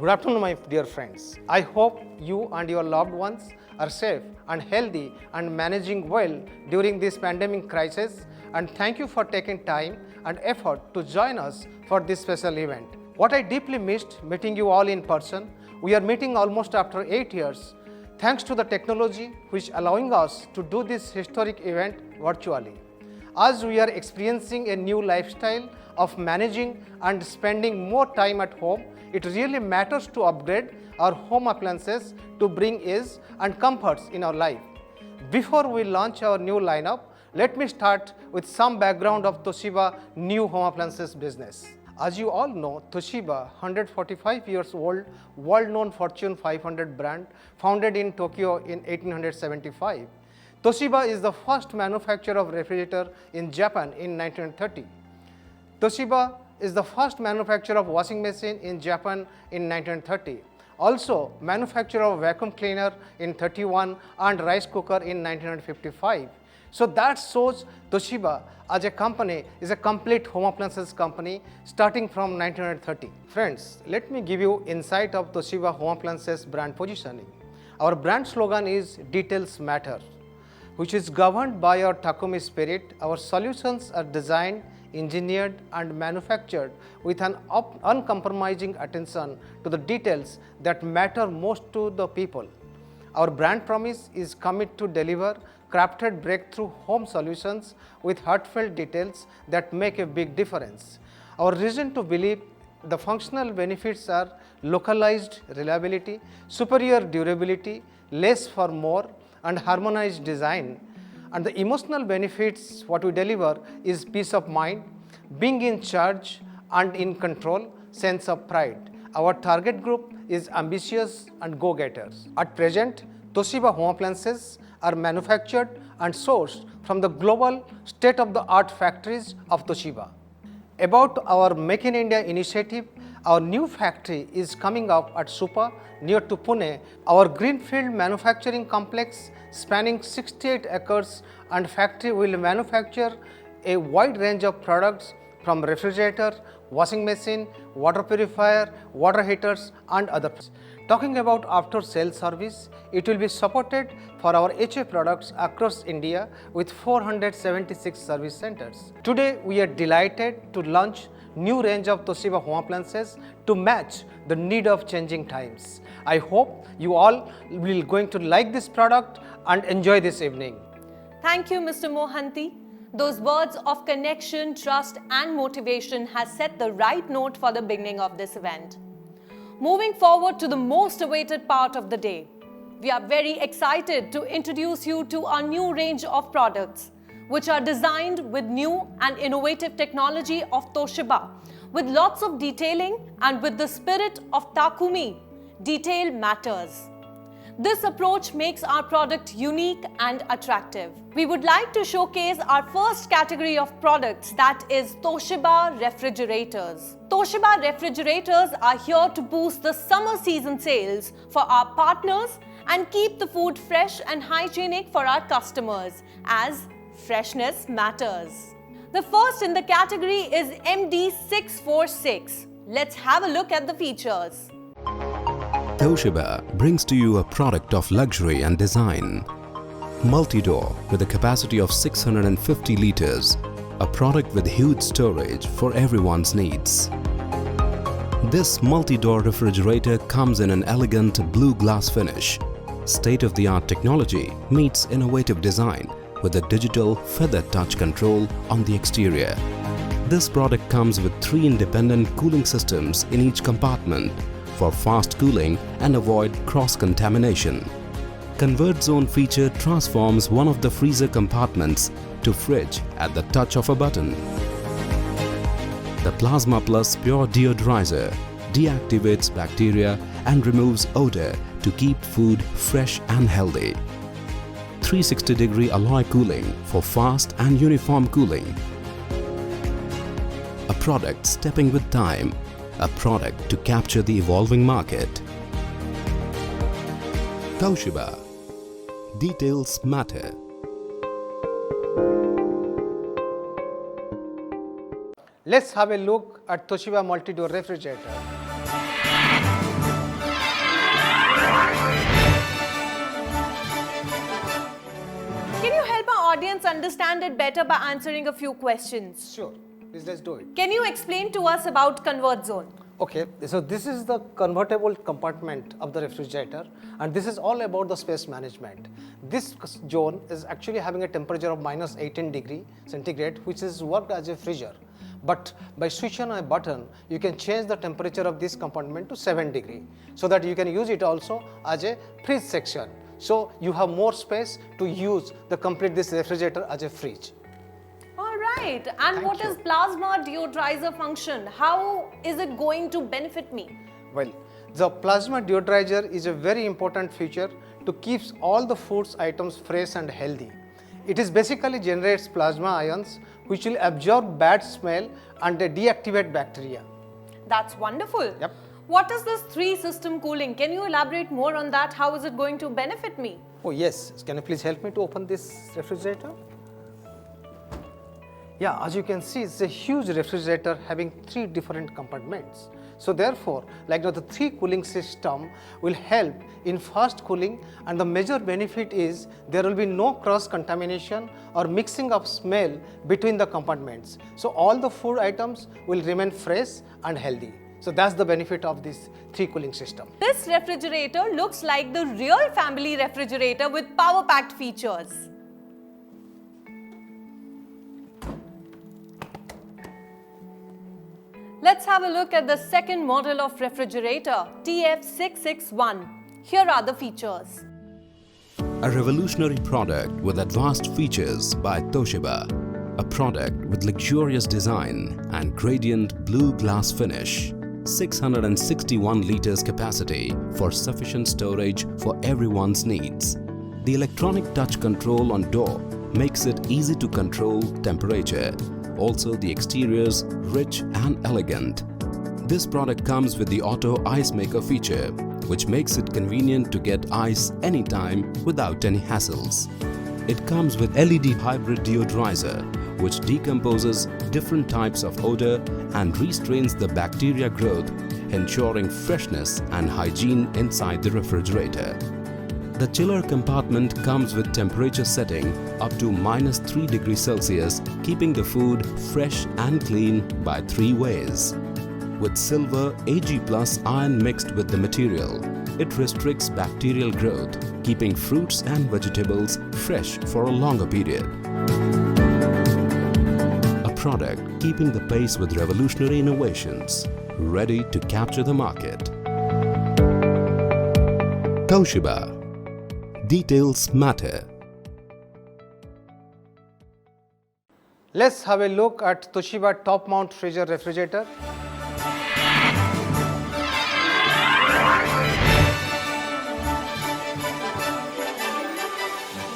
Good afternoon, my dear friends. I hope you and your loved ones are safe and healthy and managing well during this pandemic crisis. And thank you for taking time and effort to join us for this special event. What I deeply missed meeting you all in person, we are meeting almost after 8 years, thanks to the technology which allowing us to do this historic event virtually. As we are experiencing a new lifestyle of managing and spending more time at home, it really matters to upgrade our home appliances to bring ease and comforts in our life. Before we launch our new lineup, let me start with some background of Toshiba new home appliances business. As you all know, Toshiba, 145 years old, world-known Fortune 500 brand, founded in Tokyo in 1875. Toshiba is the first manufacturer of refrigerator in Japan in 1930. Toshiba is the first manufacturer of washing machine in Japan in 1930. Also, manufacturer of vacuum cleaner in 31 and rice cooker in 1955. So that shows Toshiba as a company is a complete home appliances company starting from 1930. Friends, let me give you insight of Toshiba home appliances brand positioning. Our brand slogan is Details Matter, which is governed by our Takumi spirit. Our solutions are designed, engineered and manufactured with an uncompromising attention to the details that matter most to the people. Our brand promise is commit to deliver crafted breakthrough home solutions with heartfelt details that make a big difference. Our reason to believe the functional benefits are localized reliability, superior durability, less for more, and harmonized design. And the emotional benefits what we deliver is peace of mind, being in charge and in control, sense of pride. Our target group is ambitious and go-getters. At present, Toshiba home appliances are manufactured and sourced from the global state-of-the-art factories of Toshiba. About our Make in India initiative, our new factory is coming up at Supa near to Pune. Our greenfield manufacturing complex spanning 68 acres and factory will manufacture a wide range of products from refrigerator, washing machine, water purifier, water heaters and others. Talking about after sales service, it will be supported for our HA products across India with 476 service centers. Today we are delighted to launch new range of Toshiba home appliances to match the need of changing times. I hope you all will going to like this product and enjoy this evening. Thank you, Mr. Mohanty. Those words of connection, trust and motivation has set the right note for the beginning of this event. Moving forward to the most awaited part of the day, we are very excited to introduce you to our new range of products, which are designed with new and innovative technology of Toshiba, with lots of detailing and with the spirit of Takumi, detail matters. This approach makes our product unique and attractive. We would like to showcase our first category of products, that is Toshiba refrigerators. Toshiba refrigerators are here to boost the summer season sales for our partners and keep the food fresh and hygienic for our customers, as freshness matters. The first in the category is MD646. Let's have a look at the features. Toshiba brings to you a product of luxury and design. Multi-door with a capacity of 650 liters, a product with huge storage for everyone's needs. This multi-door refrigerator comes in an elegant blue glass finish. State-of-the-art technology meets innovative design with a digital feather touch control on the exterior. This product comes with 3 independent cooling systems in each compartment for fast cooling and avoid cross-contamination. Convert Zone feature transforms one of the freezer compartments to fridge at the touch of a button. The Plasma Plus Pure Deodorizer deactivates bacteria and removes odor to keep food fresh and healthy. 360-degree alloy cooling for fast and uniform cooling. A product stepping with time, a product to capture the evolving market. Toshiba. Details matter. Let's have a look at Toshiba multi-door refrigerator. understand it better by answering a few questions. Sure, please let's do it. Can you explain to us about convert zone? Okay, so this is the convertible compartment of the refrigerator, and this is all about the space management. This zone is actually having a temperature of minus 18 degree centigrade, which is worked as a freezer. But by switching a button, you can change the temperature of this compartment to 7 degree, so that you can use it also as a fridge section. So you have more space to use the complete this refrigerator as a fridge. All right. And what is plasma deodorizer function? How is it going to benefit me? Well, the plasma deodorizer is a very important feature to keep all the foods items fresh and healthy. It is basically generates plasma ions which will absorb bad smell and deactivate bacteria. That's wonderful. Yep. What is this 3-system cooling? Can you elaborate more on that? How is it going to benefit me? Oh yes, can you please help me to open this refrigerator? Yeah, as you can see, it's a huge refrigerator having 3 different compartments. So therefore, like the 3 cooling system will help in fast cooling, and the major benefit is there will be no cross contamination or mixing of smell between the compartments. So all the food items will remain fresh and healthy. So that's the benefit of this 3 cooling system. This refrigerator looks like the real family refrigerator with power-packed features. Let's have a look at the second model of refrigerator, TF661. Here are the features. A revolutionary product with advanced features by Toshiba. A product with luxurious design and gradient blue glass finish. 661 liters capacity for sufficient storage for everyone's needs. The electronic touch control on door makes it easy to control temperature. Also, the exteriors rich and elegant. This product comes with the auto ice maker feature, which makes it convenient to get ice anytime without any hassles. It comes with LED hybrid deodorizer, which decomposes different types of odor and restrains the bacteria growth, ensuring freshness and hygiene inside the refrigerator. The chiller compartment comes with temperature setting up to -3 degrees Celsius, keeping the food fresh and clean by 3 ways. With silver Ag+ iron mixed with the material, it restricts bacterial growth, keeping fruits and vegetables fresh for a longer period. A product keeping the pace with revolutionary innovations, ready to capture the market. Toshiba. Details matter. Let's have a look at Toshiba top mount freezer refrigerator.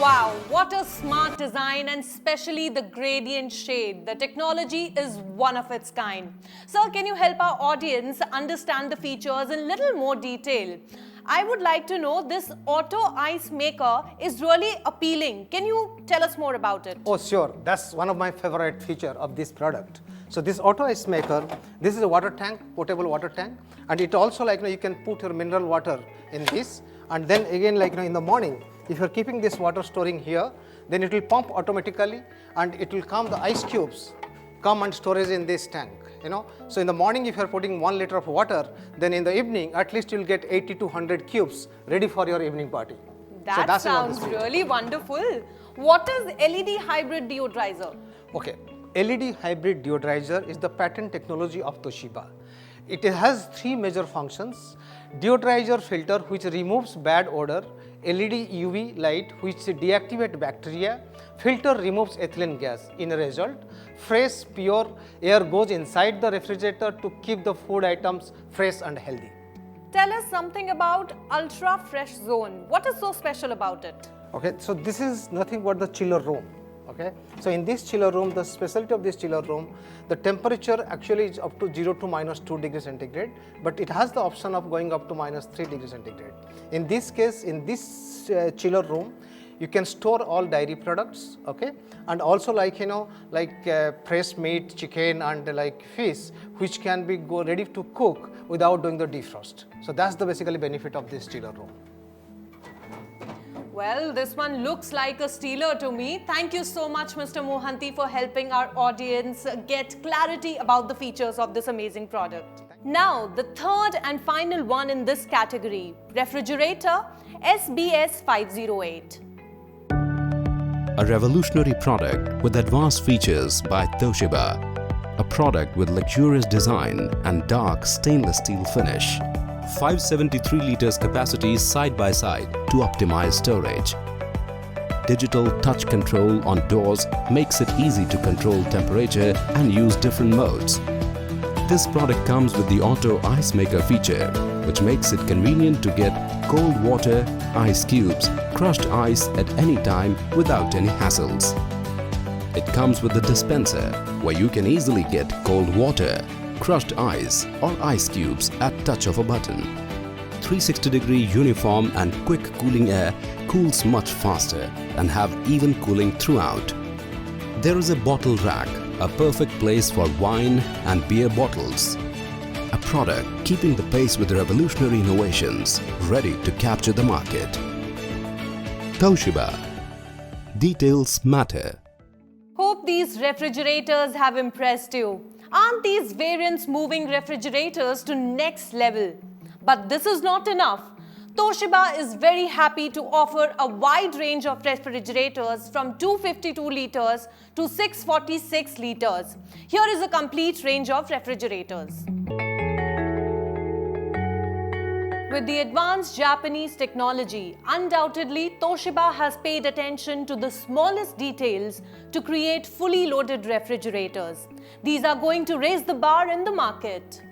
Wow, what a smart design, and especially the gradient shade. The technology is one of its kind. Sir, can you help our audience understand the features in little more detail? I would like to know, this auto ice maker is really appealing. Can you tell us more about it? Oh sure, that's one of my favorite feature of this product. So this auto ice maker, this is a water tank, portable water tank, and it also you can put your mineral water in this, and then again in the morning, if you're keeping this water storing here, then it will pump automatically and it will come the ice cubes come and storage in this tank. So in the morning, if you're putting 1 liter of water, then in the evening at least you'll get 80 to 100 cubes ready for your evening party. That sounds really wonderful. What is LED hybrid deodorizer? Okay, LED hybrid deodorizer is the patent technology of Toshiba. It has 3 major functions: deodorizer filter, which removes bad odor; LED UV light, which deactivates bacteria; filter removes ethylene gas. In a result, fresh, pure air goes inside the refrigerator to keep the food items fresh and healthy. Tell us something about Ultra Fresh Zone. What is so special about it? Okay, so this is nothing but the chiller room. Okay, so in this chiller room, the specialty of this chiller room, the temperature actually is up to 0 to -2 degrees centigrade, but it has the option of going up to -3 degrees centigrade. In this case, in this chiller room, you can store all dairy products, okay, and also fresh meat, chicken, and fish, which can be ready to cook without doing the defrost. So that's the basically benefit of this chiller room. Well, this one looks like a stealer to me. Thank you so much, Mr. Mohanty, for helping our audience get clarity about the features of this amazing product. Now, the third and final one in this category, refrigerator SBS 508. A revolutionary product with advanced features by Toshiba. A product with luxurious design and dark stainless steel finish. 573 liters capacity side by side to optimize storage. Digital touch control on doors makes it easy to control temperature and use different modes. This product comes with the auto ice maker feature, which makes it convenient to get cold water, ice cubes, crushed ice at any time without any hassles. It comes with the dispenser, where you can easily get cold water, crushed ice or ice cubes at touch of a button. 360-degree uniform and quick cooling air cools much faster and have even cooling throughout. There is a bottle rack, a perfect place for wine and beer bottles. A product keeping the pace with revolutionary innovations, ready to capture the market. Toshiba. Details matter. Hope these refrigerators have impressed you. Aren't these variants moving refrigerators to next level? But this is not enough. Toshiba is very happy to offer a wide range of refrigerators from 252 liters to 646 liters. Here is a complete range of refrigerators. With the advanced Japanese technology, undoubtedly Toshiba has paid attention to the smallest details to create fully loaded refrigerators. These are going to raise the bar in the market.